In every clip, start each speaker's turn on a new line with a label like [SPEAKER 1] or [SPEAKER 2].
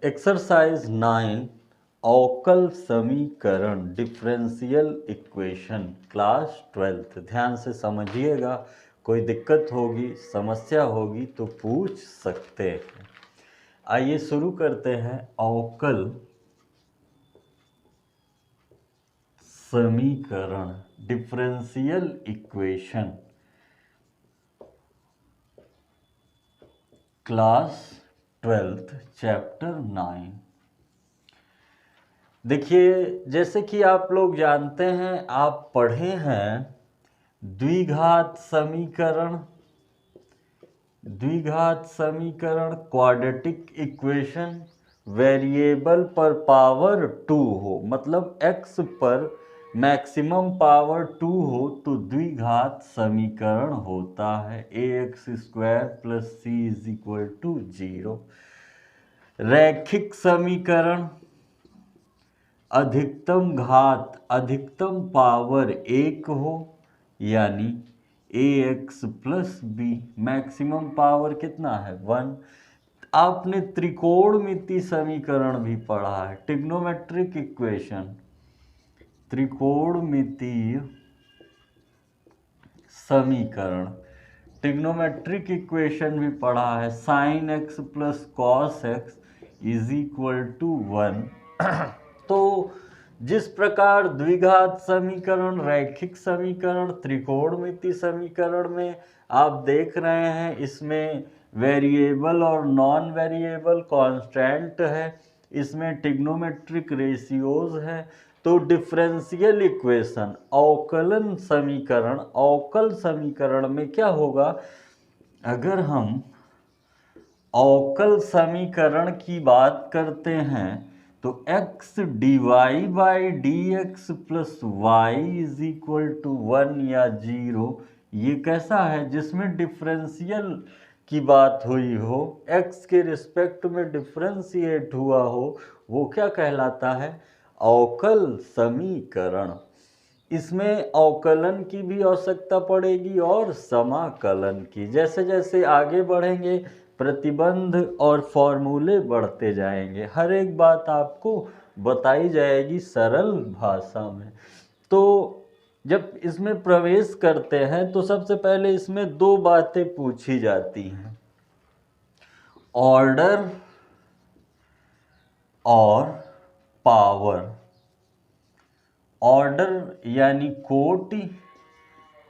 [SPEAKER 1] Exercise 9 अवकल समीकरण differential equation class 12th। ध्यान से समझिएगा, कोई दिक्कत होगी समस्या होगी तो पूछ सकते हैं। आइए शुरू करते हैं। अवकल समीकरण differential equation class 12th chapter 9। देखिए, जैसे कि आप लोग जानते हैं, आप पढ़े हैं द्विघात समीकरण, क्वाड्रेटिक इक्वेशन, वेरिएबल पर पावर 2 हो, मतलब x पर मैक्सिमम पावर 2 हो तो द्विघात समीकरण होता है। ax² + c = 0। रैखिक समीकरण, अधिकतम घात अधिकतम पावर 1 हो, यानी ax + b, मैक्सिमम पावर कितना है 1। आपने त्रिकोणमिति समीकरण भी पढ़ा है, ट्रिग्नोमेट्रिक इक्वेशन, त्रिकोणमितीय समीकरण, ट्रिग्नोमेट्रिक इक्वेशन भी पढ़ा है। sin x + cos x = 1। तो जिस प्रकार द्विघात समीकरण, रैखिक समीकरण, त्रिकोणमिति समीकरण में आप देख रहे हैं, इसमें वेरिएबल और नॉन वेरिएबल कांस्टेंट है, इसमें ट्रिग्नोमेट्रिक रेशियोज है। तो डिफरेंशियल इक्वेशन अवकलन समीकरण, अवकल समीकरण में क्या होगा, अगर हम अवकल समीकरण की बात करते हैं तो x dy/dx + y = 1 या 0, ये कैसा है, जिसमें डिफरेंशियल की बात हुई हो, x के रिस्पेक्ट में डिफरेंशिएट हुआ हो, वो क्या कहलाता है, अवकल समीकरण। इसमें अवकलन की भी आवश्यकता पड़ेगी और समाकलन की। जैसे जैसे आगे बढ़ेंगे प्रतिबंध और फॉर्मूले बढ़ते जाएंगे, हर एक बात आपको बताई जाएगी सरल भाषा में। तो जब इसमें प्रवेश करते हैं तो सबसे पहले इसमें दो बातें पूछी जाती हैं, ऑर्डर और पावर। ऑर्डर यानी कोटि,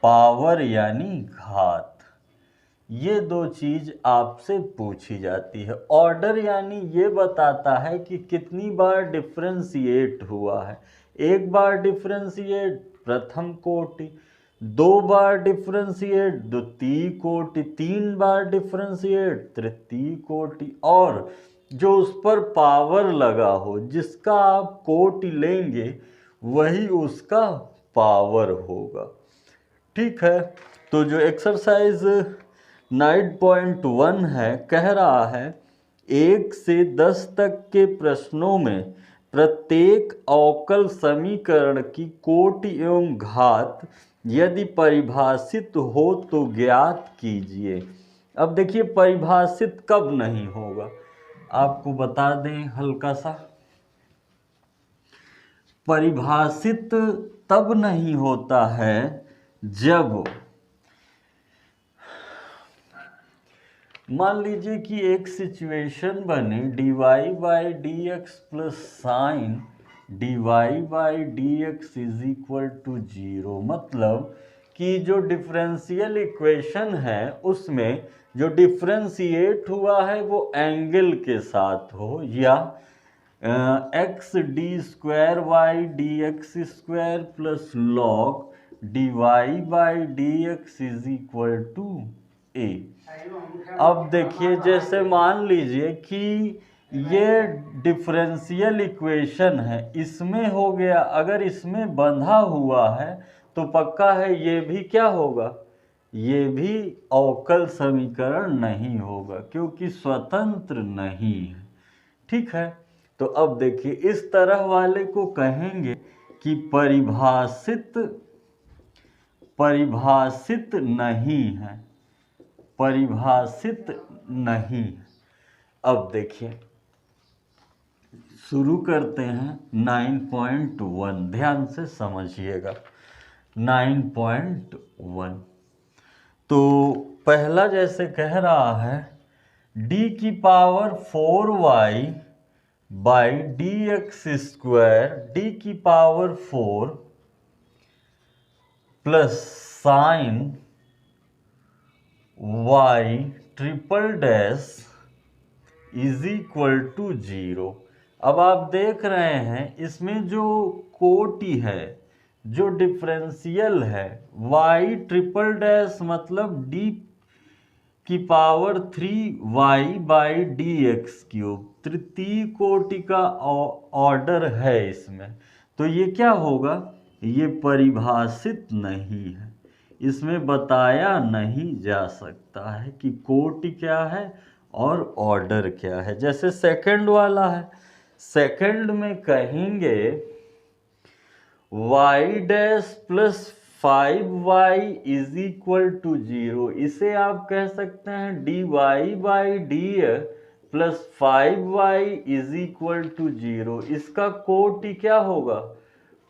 [SPEAKER 1] पावर यानी घात, ये दो चीज आपसे पूछी जाती है। ऑर्डर यानी ये बताता है कि कितनी बार डिफरेंशिएट हुआ है। एक बार डिफरेंशिएट प्रथम कोटि, दो बार डिफरेंशिएट द्वितीय कोटि, तीन बार डिफरेंशिएट तृतीय कोटि, और जो उस पर पावर लगा हो, जिसका आप कोटि लेंगे वही उसका पावर होगा। ठीक है, तो जो एक्सरसाइज 9.1 है, कह रहा है 1 से 10 तक के प्रश्नों में प्रत्येक अवकल समीकरण की कोटि एवं घात यदि परिभाषित हो तो ज्ञात कीजिए। अब देखिए, परिभाषित कब नहीं होगा, आपको बता दें हल्का सा। परिभाषित तब नहीं होता है जब मान लीजिए कि एक सिचुएशन बने dy/dx + sin dy/dx = 0, मतलब कि जो डिफरेंशियल इक्वेशन है उसमें जो डिफरेंशिएट हुआ है वो एंगल के साथ हो, या x d² dx² + log dy/dx = a। अब देखिए, जैसे मान लीजिए कि ये डिफरेंशियल इक्वेशन है, इसमें हो गया, अगर इसमें बंधा हुआ है तो पक्का है ये भी क्या होगा, ये भी अवकल समीकरण नहीं होगा, क्योंकि स्वतंत्र नहीं है। ठीक है, तो अब देखिए, इस तरह वाले को कहेंगे कि परिभाषित नहीं है, परिभाषित नहीं। अब देखिए, शुरू करते हैं 9.1, ध्यान से समझिएगा। 9.1 तो पहला जैसे कह रहा है डी की power 4y by D X square D की power 4 plus sine y triple dash is equal to 0। अब आप देख रहे हैं इसमें जो कोटि है, जो डिफरेंशियल है, y ट्रिपल डैश मतलब d की power 3y by D x cube, तृतीय कोटि का ऑर्डर है इसमें। तो ये क्या होगा, ये परिभाषित नहीं है, इसमें बताया नहीं जा सकता है कि कोटि क्या है और ऑर्डर क्या है। जैसे सेकंड वाला है, सेकंड में कहेंगे y dash plus 5y is equal to 0। इसे आप कह सकते हैं dy by D plus 5y is equal to 0। इसका कोटि क्या होगा,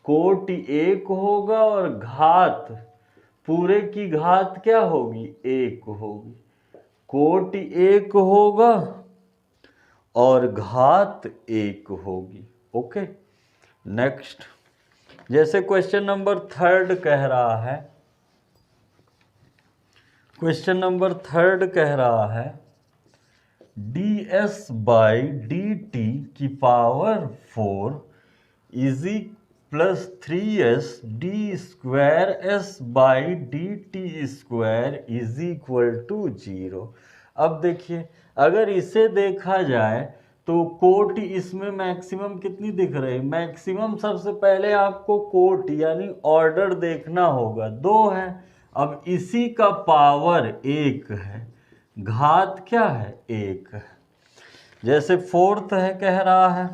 [SPEAKER 1] कोटि 1 होगा और घात पूरे की घात क्या होगी, 1 होगी। कोटि 1 होगा और घात 1 होगी। ओके, नेक्स्ट जैसे क्वेश्चन नंबर 3 कह रहा है, क्वेश्चन नंबर 3 कह रहा है D S by D T की पावर 4 इजी plus 3s D square S by D T square is equal to 0। अब देखिए अगर इसे देखा जाए तो कोटि इसमें मैक्सिमम कितनी दिख रही है, मैक्सिमम सबसे पहले आपको कोटि यानी ऑर्डर देखना होगा, 2 है। अब इसी का पावर 1 है, घात क्या है, 1 है। जैसे फोर्थ है, कह रहा है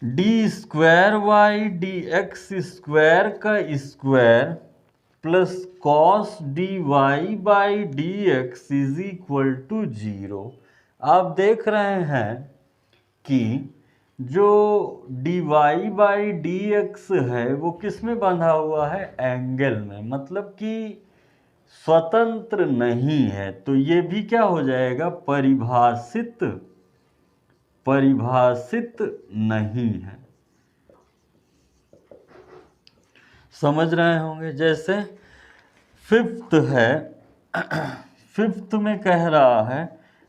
[SPEAKER 1] D square Y D X square का square plus cos D Y by D X is equal to 0। आप देख रहे हैं कि जो D Y by D X है वो किस में बंधा हुआ है, एंगल में, मतलब कि स्वतंत्र नहीं है। तो ये भी क्या हो जाएगा, परिभाषित नहीं है। समझ रहे होंगे। जैसे फिफ्थ है, फिफ्थ में कह रहा है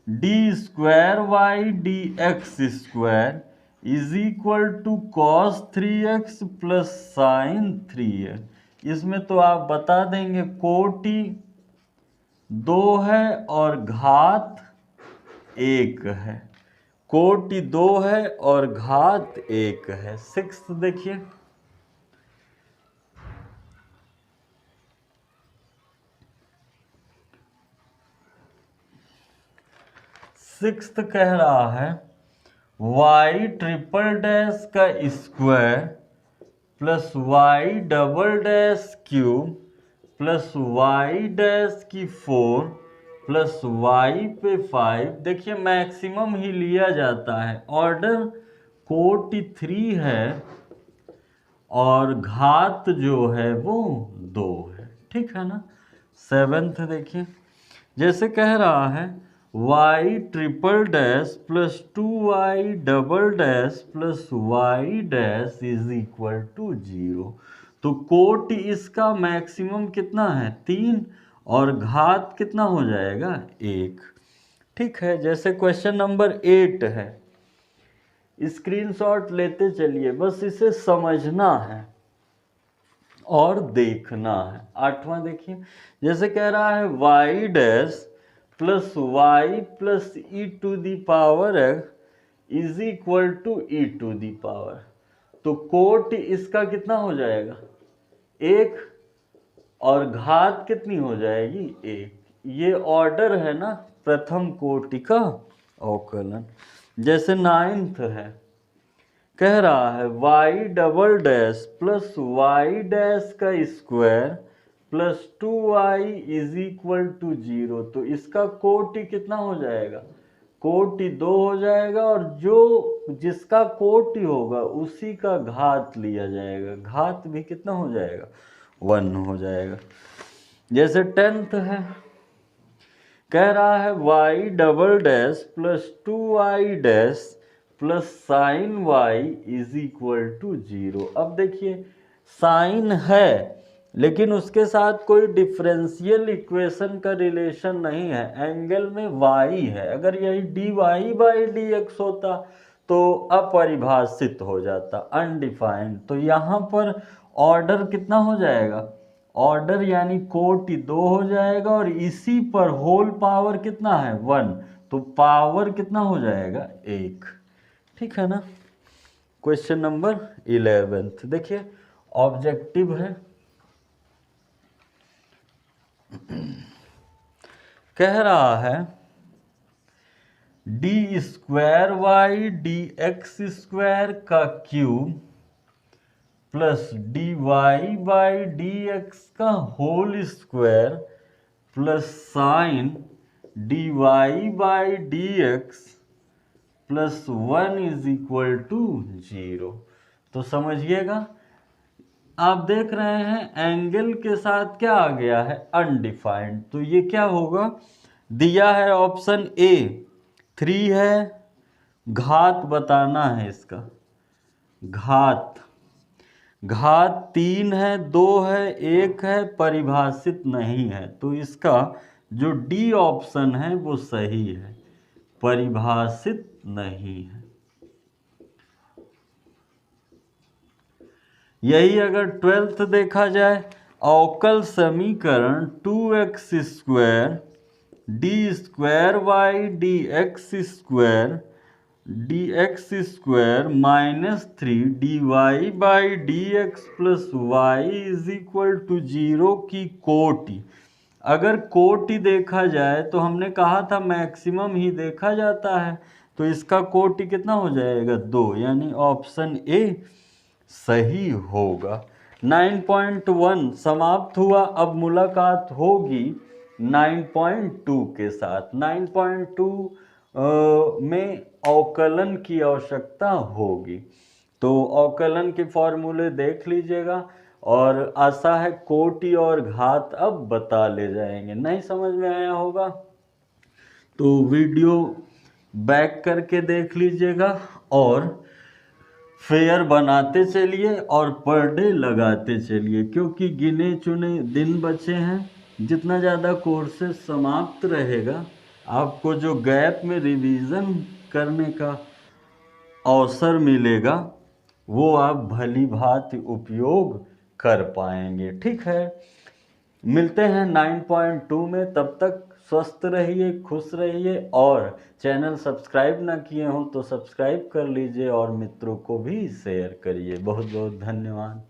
[SPEAKER 1] D square Y D X square is equal to cos 3x plus sine 3x। इसमें तो आप बता देंगे कोटि 2 है और घात 1 है, कोटि 2 है और घात 1 है। सिक्स्थ देखिए, सिक्स्थ कह रहा है y ट्रिपल डैश का square plus y double dash cube plus y dash की 4 प्लस y पे 5। देखिए मैक्सिमम ही लिया जाता है, ऑर्डर कोटि 3 है और घात जो है वो 2 है, ठीक है ना। सेवेंथ देखिए, जैसे कह रहा है y triple dash plus 2y double dash plus y dash is equal to 0। तो कोटि इसका मैक्सिमम कितना है, 3 और घात कितना हो जाएगा, 1, ठीक है। जैसे क्वेश्चन नंबर 8 है, स्क्रीनशॉट लेते चलिए, बस इसे समझना है और देखना है। 8वां देखिए, जैसे कह रहा है y dash plus Y plus E to the power X is equal to E to the power. तो कोटि इसका कितना हो जाएगा, 1 और घात कितनी हो जाएगी, 1। ये ऑर्डर है ना प्रथम कोटि का अवकलन। जैसे 9th है, कह रहा है y double dash plus Y dash का square plus 2y is equal to 0। तो इसका कोटि कितना हो जाएगा, कोटि 2 हो जाएगा और जो जिसका कोटि होगा उसी का घात लिया जाएगा, घात भी कितना हो जाएगा 1 हो जाएगा। जैसे 10th है, कह रहा है y double dash plus 2y dash plus sine y is equal to 0। अब देखिए साइन है लेकिन उसके साथ कोई डिफरेंशियल इक्वेशन का रिलेशन नहीं है, एंगल में y है। अगर यही dy बाई dx होता तो अपरिभाषित हो जाता, अनडिफाइंड। तो यहाँ पर ऑर्डर कितना हो जाएगा, ऑर्डर यानी कोटि 2 हो जाएगा और इसी पर होल पावर कितना है 1, तो पावर कितना हो जाएगा 1। ठीक है ना। क्वेश्चन नंबर 11 देखिए, ऑब्जेक्टिव है, कह रहा है D square Y D X square का cube plus D Y by D X का whole square plus sine D Y by D X plus 1 is equal to 0। तो समझिएगा, आप देख रहे हैं एंगल के साथ क्या आ गया है अनडिफाइंड, तो ये क्या होगा, दिया है ऑप्शन ए 3 है, घात बताना है इसका, घात 3 है, 2 है, 1 है, परिभाषित नहीं है। तो इसका जो डी ऑप्शन है वो सही है, परिभाषित नहीं है। यही अगर 12th देखा जाए, अवकल समीकरण 2x square D square Y D X square minus 3 D Y by D X plus Y is equal to 0 की कोटि। अगर कोटि देखा जाए तो हमने कहा था मैक्सिमम ही देखा जाता है, तो इसका कोटि कितना हो जाएगा 2, यानी ऑप्शन ए सही होगा। 9.1 समाप्त हुआ, अब मुलाकात होगी 9.2 के साथ। 9.2 में अवकलन की आवश्यकता होगी, तो अवकलन के फॉर्मूले देख लीजिएगा और आशा है कोटि और घात अब बता ले जाएंगे। नहीं समझ में आया होगा तो वीडियो बैक करके देख लीजिएगा और फेयर बनाते चलिए और पर डे लगाते चलिए, क्योंकि गिने चुने दिन बचे हैं। जितना ज़्यादा कोर्सेज समाप्त रहेगा, आपको जो गैप में रिवीजन करने का अवसर मिलेगा वो आप भली भांति उपयोग कर पाएंगे। ठीक है, मिलते हैं 9.2 में, तब तक स्वस्थ रहिए, खुश रहिए और चैनल सब्सक्राइब ना किए हों तो सब्सक्राइब कर लीजिए और मित्रों को भी शेयर करिए। बहुत बहुत धन्यवाद।